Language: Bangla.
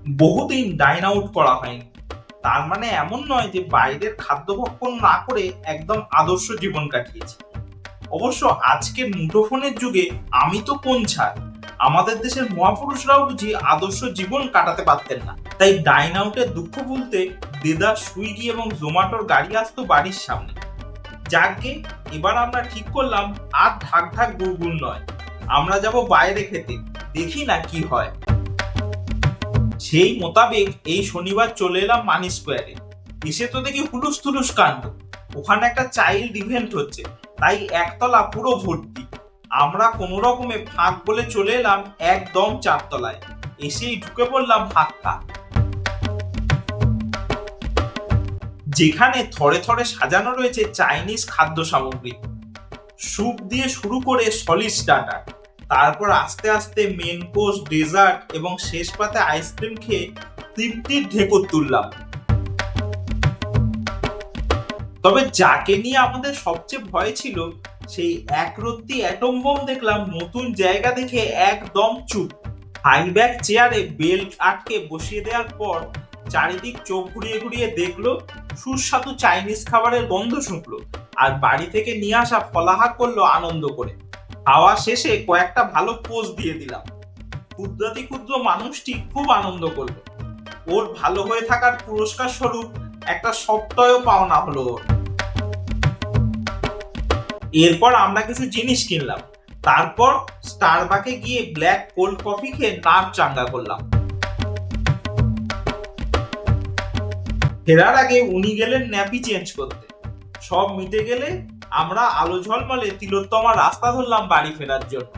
বহুদিন ডাইন আউট করা হয়নি। তার মানে এমন নয় যে বাইরের খাদ্য ভক্ষণ না করে একদম আদর্শ জীবন কাটিয়েছি। অবশ্য আজকের মুঠোফোনের যুগে আমি তো কোন ছাড়, আমাদের দেশের মহাপুরুষরাও বুঝি আদর্শ জীবন কাটাতে পারতেন না। তাই ডাইন আউটের দুঃখ বলতে দেদার সুইগি এবং জোম্যাটোর গাড়ি আসতো বাড়ির সামনে। যাকে এবার আমরা ঠিক করলাম আর ঢাক ঢাক গুড়গুড় নয়, আমরা যাব বাইরে খেতে, দেখি না কি হয়। সেই মোতাবেক এই শনিবার চলে এলাম মানি স্কোয়ারে। এসে তো দেখি হুলুস থুলুস কাণ্ড। ওখানে একটা চাইল্ড ইভেন্ট হচ্ছে, তাই একতলা পুরো ভর্তি। আমরা কোনো রকমে ফাঁক বলে চলে এলাম একদম চারতলায়। এসেই ঢুকে পড়লাম হাক্কা, যেখানে থরে থরে সাজানো রয়েছে চাইনিজ খাদ্য সামগ্রী। স্যুপ দিয়ে শুরু করে সলিড স্টার্টার, তারপর আস্তে আস্তে মেন কোর্স, ডেজার্ট এবং শেষ পাতে আইসক্রিম খেয়ে তৃপ্তির ঢেকুর তুললাম। তবে যাকে নিয়ে আমাদের সবচেয়ে ভয় ছিল, সেই একরত্তি অ্যাটম বোম দেখলাম নতুন জায়গা দেখে একদম চুপ। হাইব্যাক চেয়ারে বেল্ট আটকে বসিয়ে দেওয়ার পর চারিদিক চোখ ঘুরিয়ে ঘুরিয়ে দেখলো, সুস্বাদু চাইনিজ খাবারের গন্ধ শুঁকলো, আর বাড়ি থেকে নিয়ে আসা ফলাহার করলো আনন্দ করে। খাওয়া শেষে কয়েকটা ভালো পোজ দিয়ে দিলাম। ক্ষুদ্রাতি ক্ষুদ্র মানুষটি খুব আনন্দ করলো। ওর ভালো হয়ে থাকার পুরস্কার স্বরূপ একটা সপ্তাহ পাওনা হলো ওর। এরপর আমরা কিছু জিনিস কিনলাম, তারপর স্টারবাকে গিয়ে ব্ল্যাক কোল্ড কফি খেয়ে নাক চাঙ্গা করলাম। ফেরার আগে উনি গেলেন ন্যাপি চেঞ্জ করতে। সব মিটে গেলে আমরা আলো ঝলমলে তিলোত্তমা রাস্তা ধরলাম বাড়ি ফেরার জন্য।